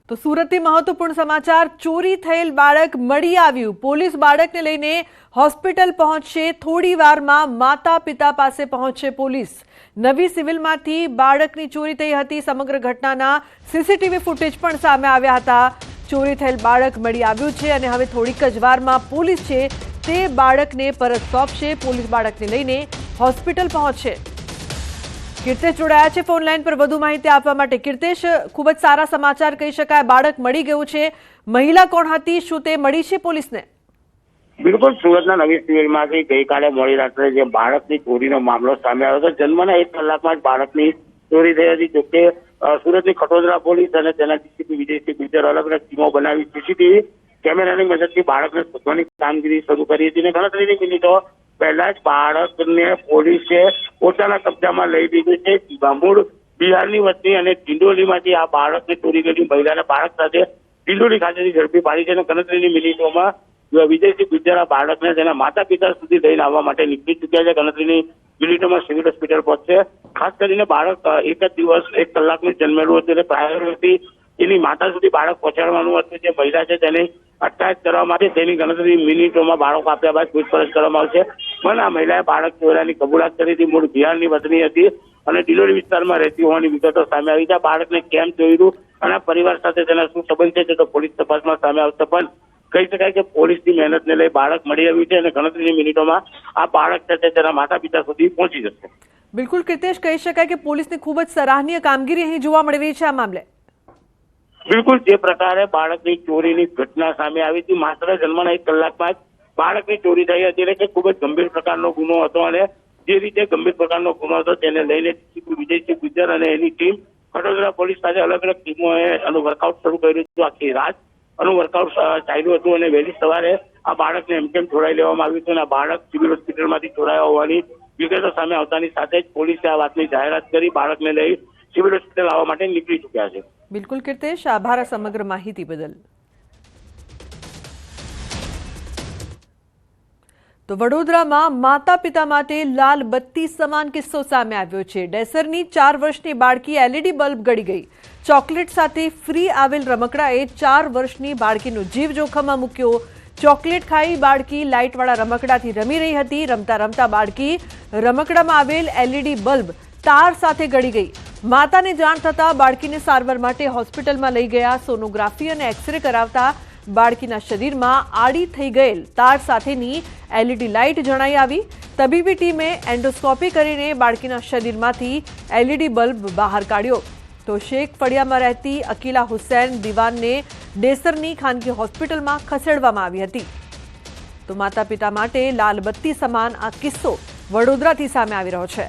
તો સુરતથી મહત્વપૂર્ણ સમાચાર, ચોરી થયેલ બાળક મળી આવ્યું। પોલીસ બાળકને લઈને હોસ્પિટલ પહોંચશે। થોડી વારમાં માતા પિતા પાસે પહોંચશે પોલીસ। નવી સિવિલમાંથી બાળકની ચોરી થઈ હતી। સમગ્ર ઘટનાના સીસીટીવી ફૂટેજ પણ સામે આવ્યા હતા। ચોરી થયેલ બાળક મળી આવ્યું છે અને હવે થોડીક જ વારમાં પોલીસ છે તે બાળકને પરત સોંપશે। પોલીસ બાળકને લઈને હોસ્પિટલ પહોંચશે। કીર્તેશ જોડાયા છે ફોન લાઈન પર વધુ માહિતી આપવા માટે। કીર્તેશ, ખૂબ જ સારા સમાચાર કહી શકાય, બાળક મળી ગયું છે। મહિલા કોણ હતી, શું તે મળી છે પોલીસને? બિલકુલ, સુરતના નવી સિવિલમાંથી ગઈકાલે મોડી રાત્રે જે બાળકની ચોરીનો મામલો સામે આવ્યો હતો। જન્મના 1 કલાકમાં જ બાળકની ચોરી થઈ હતી। જોકે સુરતની ખટોદરા પોલીસ અને તેના ડીસીપી વિજયસિંહ ગુજર અલગ અલગ ટીમો બનાવી સીસીટીવી કેમેરાની મદદથી બાળકને શોધવાની કામગીરી શરૂ કરી હતી અને ગણતરીની મિનિટો પહેલા જ બાળકને પોલીસે પોતાના કબજામાં લઈ લીધું છે। મૂળ બિહારની વતની અને ડિંડોલીમાંથી આ બાળકને ચોરી કરી મહિલાને બાળક સાથે ડિંડોલી ખાતેથી ઝડપી પાડી છે અને ગણતરીની મિનિટોમાં વિજયસિંહ ગુજર આ બાળકને તેના માતા પિતા સુધી લઈને આવવા માટે નીકળી ચૂક્યા છે। ગણતરીની મિનિટોમાં સિવિલ હોસ્પિટલ પહોંચશે। ખાસ કરીને બાળક એક જ દિવસ 1 કલાકનું જન્મેલું હતું એટલે પ્રાયોરિટી એની માતા સુધી બાળક પહોંચાડવાનું હતું। જે મહિલા છે તેને અટકાયત કરવા માટે તેની ગણતરી મિનિટોમાં બાળકો આપ્યા બાદ પૂછપરછ કરવામાં આવશે। પણ આ મહિલાએ બાળક ચોર્યાની કબૂલાત કરી હતી। મૂળ બિહારની વતની હતી અને ડિલોરી વિસ્તારમાં રહેતી હોવાની વિગતો સામે આવી છે। બાળકને કેમ ચોર્યું અને પરિવાર સાથે તેના શું સંબંધ છે તો પોલીસ તપાસમાં સામે આવશે। પણ કહી શકાય કે પોલીસની મહેનતને લઈ બાળક મળી આવ્યું છે અને ગણતરીની મિનિટોમાં આ બાળક છે તેના માતા પિતા સુધી પહોંચી જશે। બિલકુલ કીર્તેશ, કહી શકાય કે પોલીસની ખૂબ જ સરાહનીય કામગીરી અહીં જોવા મળી રહી છે આ મામલે। બિલકુલ, જે પ્રકારે બાળકની ચોરીની ઘટના સામે આવી હતી, માત્ર જન્મના 1 કલાકમાં જ બાળકની ચોરી થઈ હતી એટલે કે ખૂબ જ ગંભીર પ્રકારનો ગુનો હતો અને જે રીતે ગંભીર પ્રકારનો ગુનો હતો તેને લઈને ડીસીપી વિજયસિંહ ગુજર અને એની ટીમ ખટોદરા પોલીસ સાથે અલગ અલગ ટીમોએ આનું વર્કઆઉટ શરૂ કર્યું હતું। આખી રાત આનું વર્કઆઉટ ચાલ્યું હતું અને વહેલી સવારે આ બાળકને એમ છોડાઈ લેવામાં આવ્યું હતું અને આ બાળક સિવિલ હોસ્પિટલમાંથી છોડાયા હોવાની વિગતો સામે આવતાની સાથે જ પોલીસે આ વાતની જાહેરાત કરી બાળકને લઈ સિવિલ હોસ્પિટલ આવવા માટે નીકળી ચૂક્યા છે। બિલકુલ કીર્તેશ, આભાર આ સમગ્ર માહિતી બદલ। તો વડોદરામાં માતા પિતા માટે લાલ બત્તી સમાન કિસ્સો સામે આવ્યો છે। ડેસરની 4 વર્ષની બાળકી એલઈડી બલ્બ ગળી ગઈ। ચોકલેટ સાથે ફ્રી આવેલ રમકડાએ 4 વર્ષની બાળકીનો જીવ જોખમમાં મૂક્યો। ચોકલેટ ખાઈ બાળકી લાઇટવાળા રમકડાથી રમી રહી હતી। રમતા રમતા બાળકી રમકડામાં આવેલ એલઈડી બલ્બ તાર સાથે ગળી ગઈ। માતાને જાણ થતાં બાળકીને સારવાર માટે હોસ્પિટલમાં લઈ ગયા। સોનોગ્રાફી અને એક્સરે કરાવતા બાળકીના શરીરમાં આડી થઈ ગયેલ તાર સાથેની એલઈડી લાઇટ જણાઈ આવી। તબીબી ટીમે એન્ડોસ્કોપી કરીને બાળકીના શરીરમાંથી એલઈડી બલ્બ બહાર કાઢ્યો। તો શેખ ફળિયામાં રહેતી અકીલા હુસૈન દિવાનને ડેસરની ખાનગી હોસ્પિટલમાં ખસેડવામાં આવી હતી। તો માતા પિતા માટે લાલ બત્તી સમાન આ કિસ્સો વડોદરાથી સામે આવી રહ્યો છે।